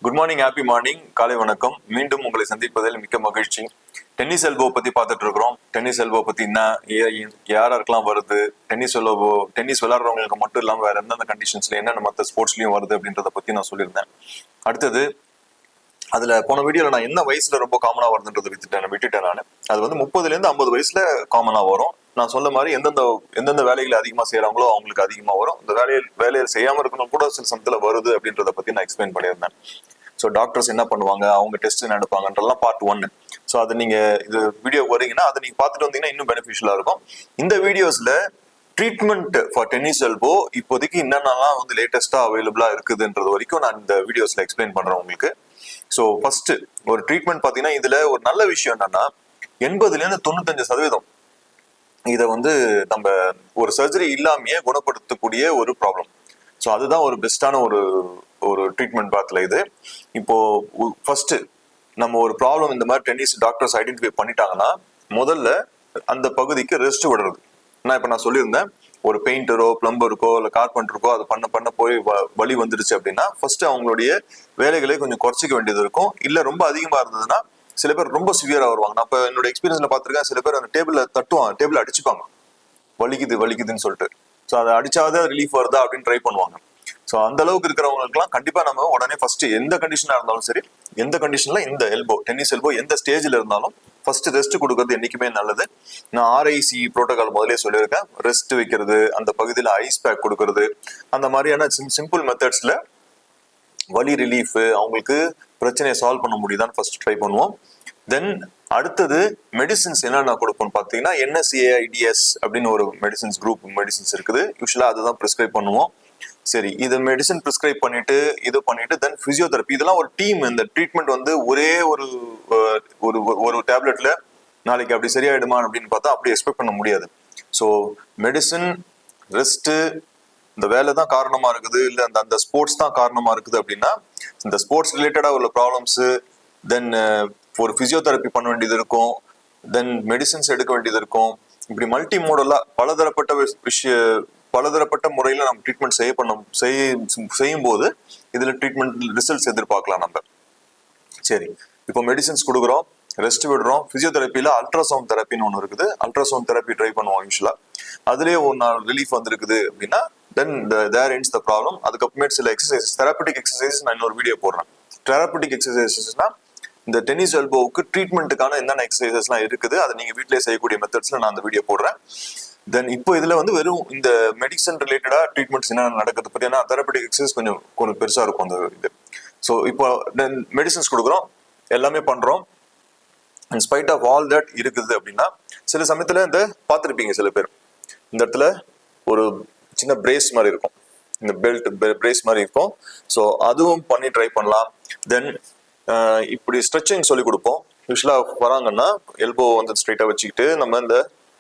Good morning, happy morning, காலை வணக்கம். மீண்டும் உங்களை சந்திப்பதில் மிக்க மகிழ்ச்சி. டென்னிஸ் எல்போ பத்தி பார்த்துட்டு இருக்கிறோம். டென்னிஸ் எல்போ பத்தி என்ன, யாருக்கெல்லாம் வருது, டென்னிஸ் விளையாடுறவங்களுக்கு மட்டும் இல்லாமல் வேற எந்தெந்த கண்டிஷன்ஸ்ல என்னென்ன மற்ற ஸ்போர்ட்ஸ்லயும் வருது அப்படின்றத பத்தி நான் சொல்லியிருந்தேன். அடுத்தது அதுல போன வீடியோல நான் என்ன வயசுல ரொம்ப காமனா வருதுன்றதை விட்டுட்டேன் நான். அது வந்து 30 to 50 வயசுல காமனா வரும். நான் சொல்ல மாதிரி எந்தெந்த வேலைகளை அதிகமா செய்யறாங்களோ அவங்களுக்கு அதிகமா வரும். இந்த வேலையை செய்யாம இருக்கணும் கூட சில சமயத்துல வருது அப்படின்றத பத்தி நான் எக்ஸ்பிளைன் பண்ணியிருந்தேன். ஸோ டாக்டர்ஸ் என்ன பண்ணுவாங்க, அவங்க டெஸ்ட் என்ன எடுப்பாங்கன்றலாம் பார்ட் 1. ஸோ அது நீங்க இது வீடியோ வரீங்கன்னா அதை நீங்க பார்த்துட்டு வந்தீங்கன்னா இன்னும் பெனிஃபிஷியலா இருக்கும். இந்த வீடியோஸ்ல ட்ரீட்மெண்ட் ஃபார் டென்னிஸ் எல்போ இப்போதைக்கு என்னென்னலாம் வந்து லேட்டஸ்டா அவைலபிளா இருக்குதுன்றது வரைக்கும் நான் இந்த வீடியோஸ்ல எக்ஸ்பிளைன் பண்றேன் உங்களுக்கு. ஸோ ஃபர்ஸ்ட் ஒரு ட்ரீட்மெண்ட் பார்த்தீங்கன்னா இதுல ஒரு நல்ல விஷயம் என்னன்னா 80% இதை வந்து நம்ம ஒரு சர்ஜரி இல்லாமையே குணப்படுத்தக்கூடிய ஒரு ப்ராப்ளம். ஸோ அதுதான் ஒரு பெஸ்டான ஒரு ட்ரீட்மெண்ட் பாத்துல இது. இப்போ ஃபர்ஸ்ட் நம்ம ஒரு ப்ராப்ளம் இந்த மாதிரி டென்னிஸ் டாக்டர்ஸ் ஐடென்டிஃபை பண்ணிட்டாங்கன்னா முதல்ல அந்த பகுதிக்கு ரெஸ்ட் விடுறது. நான் சொல்லியிருந்தேன், ஒரு பெயிண்டரோ பிளம்பருக்கோ இல்லை கார்பெண்டருக்கோ அது பண்ண போய் வலி வந்துருச்சு அப்படின்னா ஃபர்ஸ்ட் அவங்களுடைய வேலைகளை கொஞ்சம் குறைச்சிக்க வேண்டியது இருக்கும். இல்லை ரொம்ப அதிகமா இருந்ததுன்னா சில பேர் ரொம்ப சிவியரா வருவாங்க. நான் இப்போ என்னோட எக்ஸ்பீரியன்ஸ்ல பார்த்துருக்கேன், சில பேர் அந்த டேபிள் அடிச்சுப்பாங்க, வலிக்குதுன்னு சொல்லிட்டு. ஸோ அதை அடிச்சாவது ரிலீஃப் வருதா அப்படின்னு ட்ரை பண்ணுவாங்க. ஸோ அந்த அளவுக்கு இருக்கிறவங்களுக்குலாம் கண்டிப்பா நம்ம உடனே ஃபர்ஸ்ட் எந்த கண்டிஷனா இருந்தாலும் சரி, எந்த கண்டிஷன்ல இந்த டென்னிஸ் எல்போ எந்த ஸ்டேஜ்ல இருந்தாலும் ஃபர்ஸ்ட் ரெஸ்ட் கொடுக்கறது என்னைக்குமே நல்லது. நான் RIC புரோட்டோகால் முதலே சொல்லியிருக்கேன். ரெஸ்ட் வைக்கிறது, அந்த பகுதியில் ஐஸ் பேக் கொடுக்கறது, அந்த மாதிரியான சிம்பிள் மெத்தட்ஸ்ல வலி ரிலீஃப், அவங்களுக்கு பிரச்சனையை சால்வ் பண்ண முடியுதான்னு ஃபர்ஸ்ட் ட்ரை பண்ணுவோம். தென் அடுத்தது மெடிசின்ஸ் என்னென்ன கொடுப்போம்னு பார்த்தீங்கன்னா NSAIDs அப்படின்னு ஒரு குரூப் மெடிசின்ஸ் இருக்குது. யூஸ்வலா அதுதான் ப்ரிஸ்கிரைப் பண்ணுவோம். சரி, இது மெடிசன் ப்ரிஸ்கிரைப் பண்ணிட்டு தென் பிசியோதெரப்பி, இதெல்லாம் ஒரு டீம். இந்த ட்ரீட்மெண்ட் வந்து ஒரே ஒரு டேப்லெட்ல நாளைக்கு அப்படி சரியாயிடுமா அப்படின்னு பார்த்தா அப்படி எக்ஸ்பெக்ட் பண்ண முடியாது. ஸோ மெடிசன், ரெஸ்ட், இந்த வேலை தான் காரணமா இருக்குது, இல்லை அந்த ஸ்போர்ட்ஸ் தான் காரணமா இருக்குது அப்படின்னா இந்த ஸ்போர்ட்ஸ் ரிலேட்டடா உள்ள ப்ராப்ளம்ஸ், தென் ஒரு பிசியோதெரப்பி பண்ண வேண்டியது இருக்கும், தென் மெடிசின்ஸ் எடுக்க வேண்டியது இருக்கும். இப்படி மல்டி மோடலா பலதரப்பட்ட முறையில நம்ம ட்ரீட்மெண்ட் செய்யும் போது இதுல ட்ரீட்மெண்ட் ரிசல்ட்ஸ் எதிர்பார்க்கலாம் நம்ம. சரி, இப்போ மெடிசின்ஸ் கொடுக்குறோம், ரெஸ்ட் விடுறோம். பிசியோதெரப்பியில அல்ட்ராசவுண்ட் தெரப்பின்னு ஒன்று இருக்குது. அல்ட்ராசவுண்ட் தெரப்பி ட்ரை பண்ணுவோம் யூஸ்வலா. அதுலயே ஒரு நாள் ரிலீஃப் வந்திருக்குது அப்படின்னா தென் தேர் எண்ட்ஸ் த ப்ராப்ளம். அதுக்கப்புறமேட்டு சில எக்ஸசைசஸ், தெரப்பட்டிக் எக்ஸசைசஸ் நான் இன்னொரு வீடியோ போடுறேன். தெரப்பட்டிக் எக்ஸசைசஸ்னா இந்த டென்னிஸ் எல்போவுக்கு ட்ரீட்மெண்ட்டுக்கான என்னென்ன எக்ஸசைசஸ்லாம் இருக்குது, அதை நீங்க வீட்டிலேயே செய்யக்கூடிய மெத்தட்ஸ்ல நான் அந்த வீடியோ போடுறேன். தென் இப்போ இதுல வந்து வெறும் இந்த மெடிசன் ரிலேட்டடா ட்ரீட்மெண்ட்ஸ் என்னென்ன நடக்குது பத்தி, ஏன்னா தெரப்பட்டிக் எக்ஸசைஸ் கொஞ்சம் பெருசா இருக்கும் அந்த இது. ஸோ இப்போ மெடிசன்ஸ் கொடுக்குறோம், எல்லாமே பண்றோம். In spite of all that இருக்குது அப்படின்னா சில சமயத்துல இந்த பார்த்துருப்பீங்க, சில பேர் இந்த இடத்துல ஒரு சின்ன பிரேஸ் மாதிரி இருக்கும், இந்த பெல்ட் பிரேஸ் மாதிரி இருக்கும். ஸோ அதுவும் பண்ணி ட்ரை பண்ணலாம். தென் இப்படி ஸ்ட்ரெச்சிங் சொல்லி கொடுப்போம். யூஸ்வலா வராங்கன்னா எல்போ வந்து ஸ்ட்ரைட்டா வச்சுக்கிட்டு நம்ம இந்த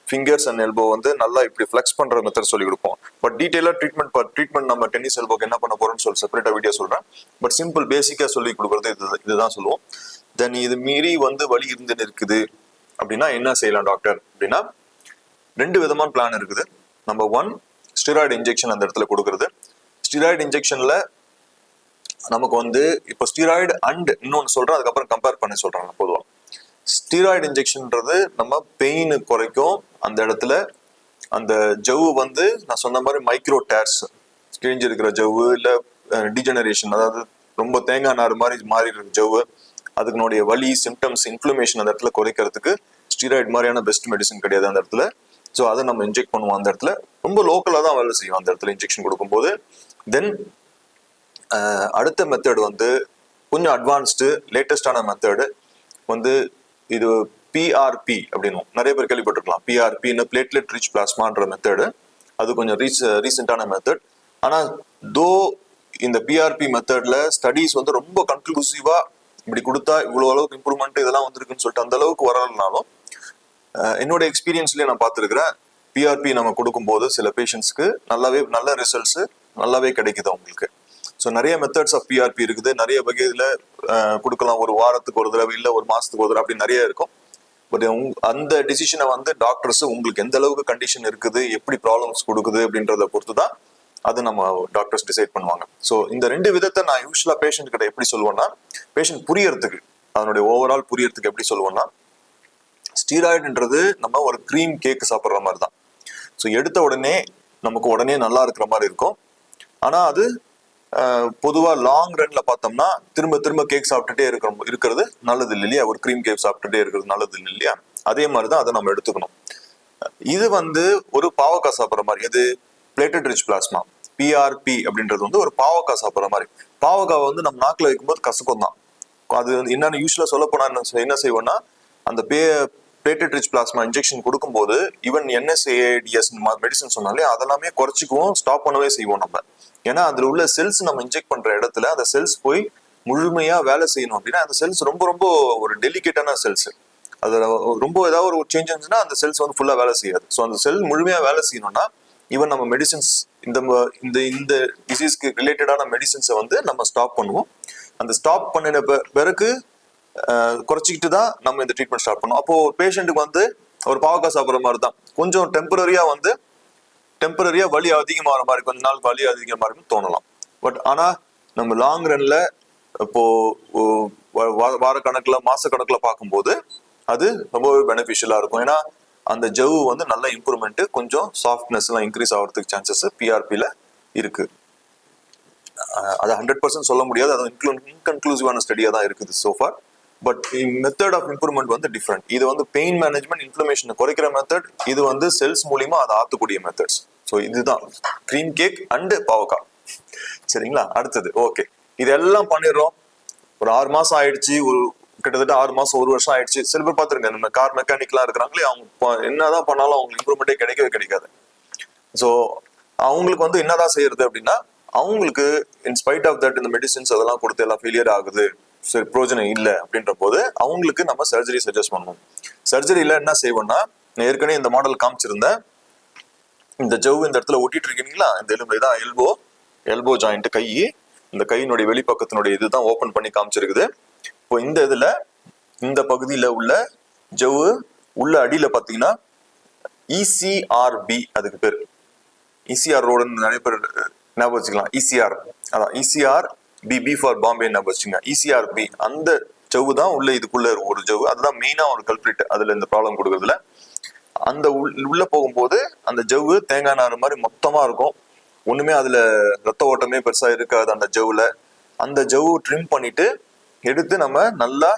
ஃபிங்கர்ஸ் அண்ட் எல்போ வந்து நல்லா இப்படி ஃபிளெக்ஸ் பண்ற மெத்தட் சொல்லி கொடுப்போம். பட் டீடைலா ட்ரீட்மெண்ட் நம்ம டென்னிஸ் எல்போக்கு என்ன பண்ண போறோம்னு சொல்லி செப்பரேட்டா வீடியோ சொல்றேன். பட் சிம்பிள் பேசிக்கா சொல்லி கொடுக்குறது இதுதான் சொல்லுவோம். தென் இது மீறி வந்து வலி இருந்துன்னு இருக்குது அப்படின்னா என்ன செய்யலாம் டாக்டர் அப்படின்னா 2 விதமான பிளான் இருக்குது. நம்பர் 1, ஸ்டெராய்டு இன்ஜெக்ஷன் அந்த இடத்துல கொடுக்கறது. ஸ்டெராய்டு இன்ஜெக்ஷன்ல நமக்கு வந்து இப்போ ஸ்டீராய்டு அண்ட் இன்னொன்னு சொல்றேன், அதுக்கப்புறம் கம்பேர் பண்ணி சொல்றேன். பொதுவாக ஸ்டீராய்டு இன்ஜெக்ஷன்ன்றது நம்ம பெயின் குறைக்கும். அந்த இடத்துல அந்த ஜவ்வு வந்து நான் சொன்ன மாதிரி மைக்ரோ டேர்ஸ், கிழிஞ்சு இருக்கிற ஜவ்வு, இல்லை டிஜெனரேஷன், அதாவது ரொம்ப தேங்காய் நார் மாதிரி மாறி இருக்கிற ஜவ்வு, அதுக்குனுடைய வலி, சிம்டம்ஸ், இன்ஃப்ளமேஷன் அந்த இடத்துல குறைக்கிறதுக்கு ஸ்டீராய்டு மாதிரியான பெஸ்ட் மெடிசன் கிடையாது அந்த இடத்துல. ஸோ அதை நம்ம இன்ஜெக்ட் பண்ணுவோம். அந்த இடத்துல ரொம்ப லோக்கலாக தான் வேலை செய்யும் அந்த இடத்துல இன்ஜெக்ஷன் கொடுக்கும்போது. தென் அடுத்த மெத்தட் வந்து கொஞ்சம் அட்வான்ஸ்டு லேட்டஸ்டான மெத்தடு வந்து இது PRP அப்படின்னு நிறைய பேர் கேள்விப்பட்டிருக்கலாம். PRP பிளேட்லெட் ரிச் பிளாஸ்மான்ற மெத்தடு. அது கொஞ்சம் ரீசெண்டான மெத்தட். ஆனால் இந்த PRP மெத்தட்ல ஸ்டடீஸ் வந்து ரொம்ப கன்க்ளூசிவா இப்படி கொடுத்தா இவ்வளவு அளவுக்கு இம்ப்ரூவ்மெண்ட் இதெல்லாம் வந்திருக்குன்னு சொல்லிட்டு அந்த அளவுக்கு வரலனாலும் என்னோட எக்ஸ்பீரியன்ஸ்லயே நான் பார்த்துருக்கிறேன். PRP நம்ம கொடுக்கும்போது சில பேஷண்ட்ஸ்க்கு நல்ல ரிசல்ட்ஸ் நல்லாவே கிடைக்குது அவங்களுக்கு. ஸோ நிறைய மெத்தட்ஸ் ஆஃப் PRP இருக்குது. நிறைய வகையில கொடுக்கலாம். ஒரு வாரத்துக்கு ஒரு தடவை, இல்லை ஒரு மாசத்துக்கு ஒரு தடவை, அப்படி நிறைய இருக்கும். பட் அந்த டிசிஷனை வந்து டாக்டர்ஸ் உங்களுக்கு எந்த அளவுக்கு கண்டிஷன் இருக்குது, எப்படி ப்ராப்ளம்ஸ் கொடுக்குது அப்படின்றத பொறுத்து தான் அது நம்ம டாக்டர்ஸ் டிசைட் பண்ணுவாங்க. ஸோ இந்த ரெண்டு விதத்தை நான் யூஸ்வலா பேஷண்ட் கிட்ட எப்படி சொல்லுவேன்னா, பேஷண்ட் புரியறதுக்கு, அதனுடைய ஓவரால் புரியறதுக்கு எப்படி சொல்லுவேன்னா, ஸ்டீராய்டுன்றது நம்ம ஒரு க்ரீம் கேக் சாப்பிட்ற மாதிரி தான். ஸோ எடுத்த உடனே நமக்கு உடனே நல்லா இருக்கிற மாதிரி இருக்கும். ஆனால் அது பொதுவாக லாங் ரன்ல பார்த்தோம்னா திரும்ப திரும்ப கேக் சாப்பிட்டுட்டே இருக்கிறது நல்லது இல்லை இல்லையா? ஒரு க்ரீம் கேக் சாப்பிட்டுட்டே இருக்கிறது நல்லது இல்லை இல்லையா? அதே மாதிரி தான் அதை நம்ம எடுத்துக்கணும். இது ஒரு பாவக்காய் சாப்பிட்ற மாதிரி. இது பிளேட்டட் ரிச் பிளாஸ்மா, பிஆர்பி அப்படின்றது ஒரு பாவக்காய் சாப்பிட்ற மாதிரி. பாவக்காய் நம்ம நாக்கில் வைக்கும்போது கசக்கும் தான். அது என்னன்னு யூஸ்வலா சொல்ல போனா என்ன செய்வோம்னா, அந்த பிளேட்டட் ரிச் பிளாஸ்மா இன்ஜெக்ஷன் கொடுக்கும்போது ஈவன் NSAIDs மெடிசன் சொன்னாலே அதெல்லாமே குறைச்சிக்குவோம், ஸ்டாப் பண்ணவே செய்வோம் நம்ம. ஏன்னா அதுல உள்ள செல்ஸ் நம்ம இன்ஜெக்ட் பண்ற இடத்துல அந்த செல்ஸ் போய் முழுமையா வேலை செய்யணும் அப்படின்னா அந்த செல்ஸ் ரொம்ப ரொம்ப ஒரு டெலிகேட்டான செல்ஸ். அதுல ரொம்ப ஏதாவது ஒரு சேஞ்ச் இருந்துச்சுன்னா அந்த செல்ஸ் ஃபுல்லா வேலை செய்யாது. ஸோ அந்த செல் முழுமையா வேலை செய்யணும்னா ஈவன் நம்ம மெடிசின்ஸ் இந்த டிசீஸ்க்கு ரிலேட்டடான மெடிசின்ஸை நம்ம ஸ்டாப் பண்ணுவோம். அந்த ஸ்டாப் பண்ணின பிறகு குறைச்சிக்கிட்டு தான் நம்ம இந்த ட்ரீட்மெண்ட் ஸ்டார்ட் பண்ணுவோம். அப்போ பேஷண்ட்டுக்கு ஒரு பாவக்காய் சாப்பிட்ற மாதிரி தான், கொஞ்சம் டெம்பரரியா வலி அதிகமாகிற மாதிரி, கொஞ்ச நாள் வலி அதிகமாக இருக்குன்னு தோணலாம். பட் ஆனா நம்ம லாங் ரன்ல இப்போ வாரக்கணக்கில் மாசக்கணக்கில் பார்க்கும்போது அது ரொம்பவே பெனிஃபிஷியலா இருக்கும். ஏன்னா அந்த ஜவ்வு நல்ல இம்ப்ரூவ்மெண்ட், கொஞ்சம் சாஃப்ட்னஸ் எல்லாம் இன்க்ரீஸ் ஆகிறதுக்கு சான்சஸ் பிஆர்பில இருக்கு. அதை 100% சொல்ல முடியாது, அது இன்கன்க்ளூசிவான ஸ்டடியா தான் இருக்குது so far. But method of improvement different. இது பெயின் மேனேஜ்மெண்ட், இன்ஃப்ளமேஷனை குறைக்கிற மெத்தட். இது செல்ஸ் மூலியமா அதை ஆத்தக்கூடிய மெத்தட்ஸ். ஸோ இதுதான் க்ரீம் கேக் அண்ட் பாவக்காய். சரிங்களா? அடுத்தது ஓகே, இதெல்லாம் பண்ணிடுறோம். ஒரு 6 மாசம் ஆயிடுச்சு, கிட்டத்தட்ட 6 மாசம் 1 வருஷம் ஆயிடுச்சு. சில பேர் பார்த்துருங்க, நம்ம கார் மெக்கானிக்லாம் இருக்கிறாங்களே, அவங்க என்னதான் பண்ணாலும் அவங்களுக்கு இம்ப்ரூவ்மெண்ட்டே கிடைக்காது. ஸோ அவங்களுக்கு என்னதான் செய்யறது அப்படின்னா, அவங்களுக்கு இன்ஸ்பைட் ஆஃப் தட் இந்த மெடிசின்ஸ் அதெல்லாம் கொடுத்து எல்லாம் ஃபெயிலியர் ஆகுது, சரி பிரோஜனம் இல்லை அப்படின்ற போது அவங்களுக்கு நம்ம சர்ஜரி சஜஸ்ட் பண்ணுவோம். சர்ஜரியில என்ன செய்வோம்னா, நான் ஏற்கனவே இந்த மாடல் காமிச்சிருந்தேன். இந்த ஜவ்வு இந்த இடத்துல ஒட்டிட்டு இருக்கீங்களா, இந்த எலும்பு தான் எல்போ ஜாயிண்ட், கை. இந்த கையினுடைய வெளிப்பக்கத்தினுடைய இதுதான் ஓபன் பண்ணி காமிச்சிருக்குது. இப்போ இந்த இதுல இந்த பகுதியில உள்ள ஜவ்வு உள்ள அடியில பாத்தீங்கன்னா ECRB, அதுக்கு பேர் ECR ரோடுன்னு நிறைய பேர் ஞாபகம் வச்சுக்கலாம். ECR, அதான் ECR, B ஃபார் பாம்பே ஞாபகம் வச்சுங்க. ECRB அந்த ஜவ்வு தான் உள்ள இதுக்குள்ள ஒரு ஜவ்வு, அதுதான் மெயினா ஒரு கல்பிரிட் அதுல இந்த ப்ராப்ளம் கொடுக்கறதுல. அந்த உள்ள போகும்போது அந்த ஜவ்வு தேங்காய் நாறு மாதிரி மொத்தமா இருக்கும். ஒண்ணுமே அதுல ரத்த ஓட்டமே பெருசா இருக்காது அந்த ஜவ்வுல. அந்த ஜவ்வு ட்ரிம் பண்ணிட்டு எடுத்து நம்ம நல்லா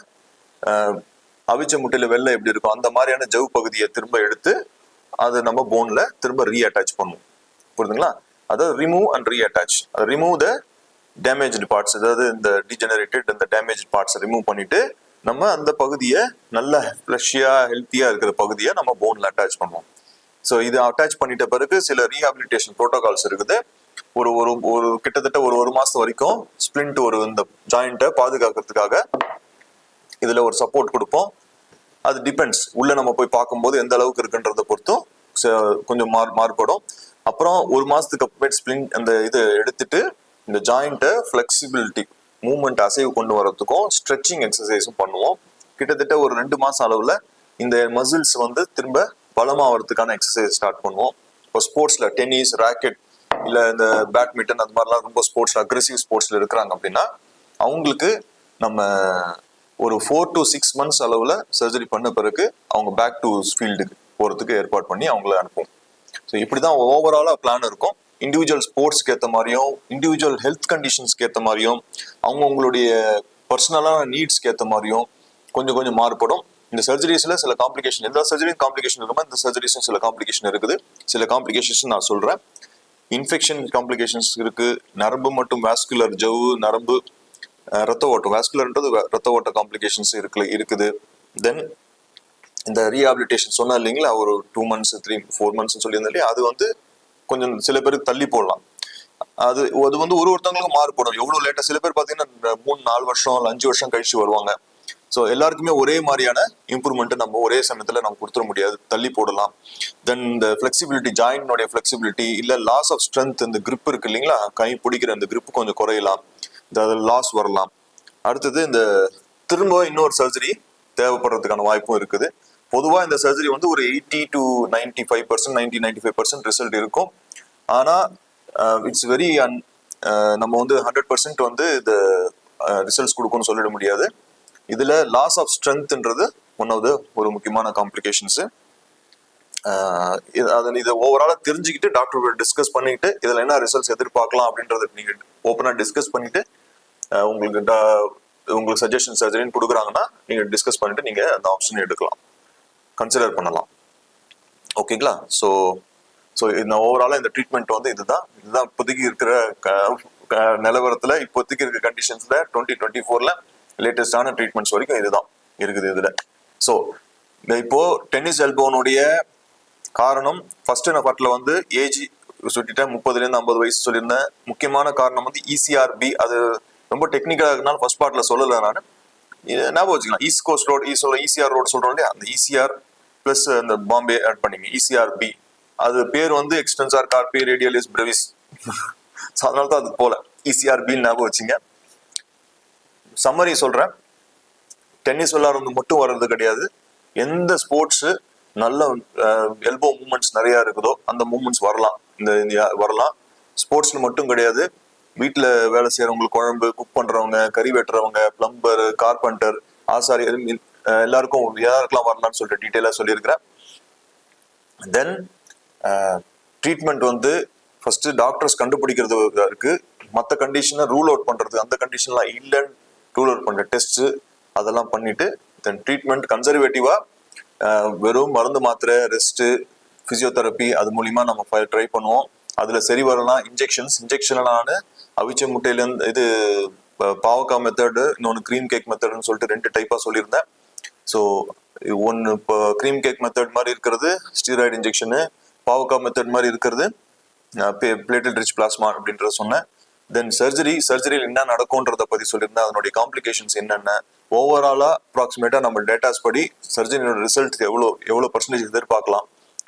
அவிச்ச முட்டையில வெள்ளை எப்படி இருக்கும் அந்த மாதிரியான ஜவ் பகுதியை திரும்ப எடுத்து அதை நம்ம போன்ல திரும்ப ரீஅட்டாச் பண்ணுவோம். புரியுதுங்களா? அதாவது remove and reattach. Remove the damaged parts, அதாவது இந்த டிஜெனரேட்டட் இந்த டேமேஜ் பார்ட்ஸ் ரிமூவ் பண்ணிட்டு நம்ம அந்த பகுதியை நல்ல ஃப்ளஷியா ஹெல்த்தியா இருக்கிற பகுதியை நம்ம போன்ல அட்டாச் பண்ணுவோம். ஸோ இது அட்டாச் பண்ணிட்ட பிறகு சில ரீஹாபிலிட்டேஷன் ப்ரோட்டோகால்ஸ் இருக்குது. ஒரு கிட்டத்தட்ட ஒரு மாசம் வரைக்கும் ஸ்பிளிண்ட் இந்த ஜாயிண்ட்டை பாதுகாக்கிறதுக்காக இதுல ஒரு சப்போர்ட் கொடுப்போம். அது டிபெண்ட்ஸ், உள்ள நம்ம போய் பார்க்கும்போது எந்த அளவுக்கு இருக்குன்றத பொறுத்தும் கொஞ்சம் மாறுபடும். அப்புறம் ஒரு மாசத்துக்கு அப்புறம் ஸ்பிளிண்ட் அந்த இது எடுத்துட்டு இந்த ஜாயிண்ட்டை ஃபிளெக்சிபிலிட்டி மூவ்மெண்ட் அசைவு கொண்டு வரதுக்கும் ஸ்ட்ரெச்சிங் எக்ஸசைஸும் பண்ணுவோம். கிட்டத்தட்ட ஒரு 2 மாசம் அளவுல இந்த மசில்ஸ் திரும்ப பலமாகிறதுக்கான எக்ஸசைஸ் ஸ்டார்ட் பண்ணுவோம். இப்போ ஸ்போர்ட்ஸ்ல டென்னிஸ், ராக்கெட், இல்ல இந்த பேட்மிண்டன் அது மாதிரிலாம் ரொம்ப ஸ்போர்ட்ஸ்ல அக்ரெசிவ் ஸ்போர்ட்ஸ்ல இருக்கிறாங்க அப்படின்னா அவங்களுக்கு நம்ம ஒரு 4 to 6 months அளவுல சர்ஜரி பண்ண பிறகு அவங்க பேக் டு ஃபீல்டுக்கு போறதுக்கு ஏற்பாடு பண்ணி அவங்கள அனுப்புவோம். ஸோ இப்படிதான் ஓவராலா பிளான் இருக்கும். இண்டிவிஜுவல் ஸ்போர்ட்ஸ்க்கு ஏற்ற மாதிரியும், இண்டிவிஜுவல் ஹெல்த் கண்டிஷன்ஸ்க்கு ஏற்ற மாதிரியும், அவங்களுடைய பர்சனலான நீட்ஸ்க்கு ஏற்ற மாதிரியும் கொஞ்சம் மாறுபடும். இந்த சர்ஜரிஸ்ல சில காம்ப்ளிகேஷன், எல்லா சர்ஜரியும் காம்ப்ளிகேஷன் இருக்குமா, இந்த சர்ஜரிஸும் சில காம்ப்ளிகேஷன் இருக்குது. சில காம்ப்ளிகேஷன்ஸ் நான் சொல்றேன். இன்ஃபெக்ஷன் காம்ப்ளிகேஷன்ஸ் இருக்கு, நரம்பு மற்றும் வாஸ்குலர் ஜவ்வு, நரம்பு, ரத்த ஓட்டம், வாஸ்குலர்ன்றது ரத்த ஓட்ட காம்ப்ளிகேஷன்ஸ் இருக்குது. தென் இந்த ரீஹாபிலிட்டேஷன் சொன்னா இல்லைங்களா, ஒரு 2 months 3-4 months சொல்லியிருந்தேன் இல்லையா, அது கொஞ்சம் சில பேருக்கு தள்ளி போடலாம். அது ஒருத்தவங்களுக்கும் மாறுபடும். எவ்வளவு லேட்டா, சில பேர் பாத்தீங்கன்னா 3-4 வருஷம் 5 வருஷம் கழிச்சு வருவாங்க. ஸோ எல்லாருக்குமே ஒரே மாதிரியான இம்ப்ரூவ்மெண்ட் நம்ம ஒரே சமயத்துல நம்ம கொடுத்துட முடியாது, தள்ளி போடலாம். தென் இந்த ஃபிளெக்சிபிலிட்டி, ஜாயின்டோடைய ஃபிளெக்சிபிலிட்டி இல்ல லாஸ் ஆஃப் ஸ்ட்ரென்த், இந்த கிரிப் இருக்கு இல்லைங்களா, கை பிடிக்கிற அந்த கிரிப் கொஞ்சம் குறையலாம், லாஸ் வரலாம். அடுத்தது இந்த திரும்ப இன்னொரு சர்ஜரி தேவைப்படுறதுக்கான வாய்ப்பும் இருக்குது. பொதுவா இந்த சர்ஜரி ஒரு 80 to 95%, 90-95% ரிசல்ட் இருக்கும். ஆனா இட்ஸ் வெரி நம்ம வந்து 100% வந்து இது ரிசல்ட்ஸ் கொடுக்கும்னு சொல்லிட முடியாது. இதுல லாஸ் ஆஃப் ஸ்ட்ரென்த்ன்றது ஒன் ஆஃப் த ஒரு முக்கியமான காம்ப்ளிகேஷன்ஸ். இதை ஓவராலா தெரிஞ்சுக்கிட்டு டாக்டர் டிஸ்கஸ் பண்ணிட்டு இதுல என்ன ரிசல்ட்ஸ் எதிர்பார்க்கலாம் அப்படின்றத நீங்க ஓப்பனா டிஸ்கஸ் பண்ணிட்டு உங்களுக்கு சஜஷன் சர்ஜரின்னு கொடுக்குறாங்கன்னா நீங்க டிஸ்கஸ் பண்ணிட்டு நீங்க அந்த ஆப்ஷன் எடுக்கலாம், கன்சிடர் பண்ணலாம். ஓகேங்களா? ஸோ இந்த ஓவராலா இந்த ட்ரீட்மெண்ட் வந்து இதுதான் இப்போதைக்கு இருக்கிற நிலவரத்துல, இப்போதைக்கு இருக்கிற கண்டிஷன்ஸ்ல 2024 லேட்டஸ்டான ட்ரீட்மெண்ட்ஸ் வரைக்கும் இதுதான் இருக்குது இதுல. ஸோ இப்போ டென்னிஸ் எல்போனுடைய காரணம் ஃபர்ஸ்ட் பார்ட்ல வந்து ஏஜ் சொல்லிட்டேன், 30 to 50 வயசு சொல்லியிருந்தேன். முக்கியமான காரணம் வந்து ECRB. அது ரொம்ப டெக்னிக்கலா இருக்கனால ஃபர்ஸ்ட் பார்ட்ல சொல்லலை நான். ஞாபகம் வச்சுக்கலாம், east coast road ECR road சொல்றோம் இல்லையா, அந்த ECR பிளஸ் அந்த பாம்பே ஆட் பண்ணிங்க ECRB. அது பேர் வந்து எக்ஸ்டென்சார் கார்பி ரேடியலிஸ் பிரெவிஸ். அதனால தான் அது போல ECRB ஞாபகம் வச்சுங்க. சம்மரி சொல்றேன், டென்னிஸ் விளையாடுறது மட்டும் வர்றது கிடையாது. எந்த ஸ்போர்ட்ஸ் நல்ல எல்போ மூவ்மெண்ட்ஸ் நிறைய இருக்குதோ அந்த மூவ்மெண்ட்ஸ் வரலாம், வரலாம். ஸ்போர்ட்ஸ்ல மட்டும் கிடையாது, வீட்டுல வேலை செய்யறவங்களுக்கு, குழம்பு குக் பண்றவங்க, கறி வெட்டுறவங்க, பிளம்பர், கார்பெண்டர், ஆசாரி, எல்லாருக்கும் யாருக்கெல்லாம் வரலாம்னு சொல்லிட்டு டீட்டெயிலா சொல்லியிருக்கிறேன். தென் ட்ரீட்மெண்ட் வந்து ஃபர்ஸ்ட் டாக்டர்ஸ் கண்டுபிடிக்கிறது இருக்கு, மற்ற கண்டிஷனை ரூல் அவுட் பண்றது, அந்த கண்டிஷன்லாம் இல்லைன்னு ரூல் அவுட் பண்ற டெஸ்ட் அதெல்லாம் பண்ணிட்டு தென் ட்ரீட்மெண்ட் கன்சர்வேட்டிவா வெறும் மருந்து மாத்திரை, ரெஸ்ட், பிசியோதெரப்பி அது மூலியமா நம்ம ட்ரை பண்ணுவோம். அதுல சரி வரலாம் இன்ஜெக்ஷனான அவிச்ச முட்டையிலேருந்து இது பாவக்காய் மெத்தடு, இன்னொன்று க்ரீம் கேக் மெத்தடுன்னு சொல்லிட்டு 2 டைப்பா சொல்லியிருந்தேன். ஸோ ஒன்று இப்போ க்ரீம் கேக் மெத்தட் மாதிரி இருக்கிறது ஸ்டீராய்டு இன்ஜெக்ஷனு, பாவக்காய் மெத்தட் மாதிரி இருக்கிறது பிளேட்டட் ரிச் பிளாஸ்மா அப்படின்றத சொன்னேன். தென் சர்ஜரியில் என்ன நடக்கும்ன்றத பத்தி சொல்லியிருந்தேன், அதனுடைய காம்ப்ளிகேஷன்ஸ் என்னென்ன, ஓவராலா அப்ராக்சிமேட்டா நம்ம டேட்டாஸ் படி சர்ஜரியோட ரிசல்ட் எவ்வளோ பர்சன்டேஜ் எதிர்பார்க்கலாம்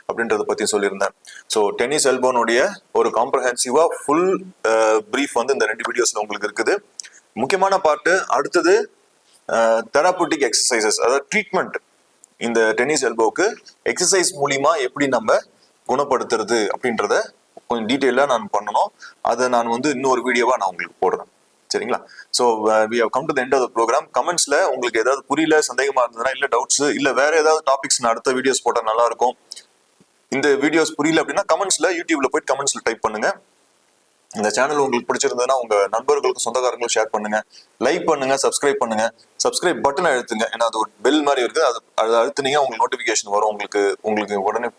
அப்படின்றத பத்தி சொல்லியிருந்தேன். ஸோ டென்னிஸ் எல்போனுடைய ஒரு காம்ப்ரஹென்சிவா ஃபுல் பிரீஃப் வந்து இந்த 2 வீடியோஸ்ல உங்களுக்கு இருக்குது. முக்கியமான பார்ட்டு அடுத்தது தெராபூட்டிக் எக்ஸசைசஸ், அதாவது ட்ரீட்மெண்ட். இந்த டென்னிஸ் எல்போவுக்கு எக்ஸசைஸ் மூலியமா எப்படி நம்ம குணப்படுத்துறது அப்படின்றத கொஞ்சம் டீட்டெயிலாக நான் பண்ணணும். அதை நான் வந்து இன்னொரு வீடியோவா நான் உங்களுக்கு போடுறேன், சரிங்களா? So we have come to the end of the program. கமெண்ட்ஸ்ல உங்களுக்கு ஏதாவது புரியல, சந்தேகமா இருந்ததுன்னா, இல்ல டவுட்ஸ், இல்ல வேற ஏதாவது டாபிக்ஸ் நான் அடுத்த வீடியோஸ் போட்டா நல்லா இருக்கும், இந்த வீடியோஸ் புரியல அப்படின்னா கமெண்ட்ஸ்ல யூடியூப்ல போயிட்டு கமெண்ட்ஸ்ல டைப் பண்ணுங்க. இந்த சேனல் உங்களுக்கு பிடிச்சிருந்ததுன்னா உங்க நண்பர்களுக்கும் சொந்தக்காரங்களும் ஷேர் பண்ணுங்க, லைக் பண்ணுங்க, சப்ஸ்கிரைப் பண்ணுங்க. சப்ஸ்கிரைப் பட்டன் அழுத்துங்க, ஏன்னா அது ஒரு பெல் மாதிரி இருக்கு, அது அழுத்துனீங்க உங்களுக்கு நோட்டிபிகேஷன் வரும். உங்களுக்கு உடனே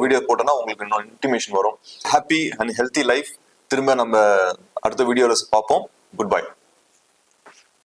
வீடியோ போட்டோன்னா உங்களுக்கு இன்டிமேஷன் வரும். Happy and healthy life. திரும்ப நம்ம அடுத்த வீடியோல பார்ப்போம். Good bye.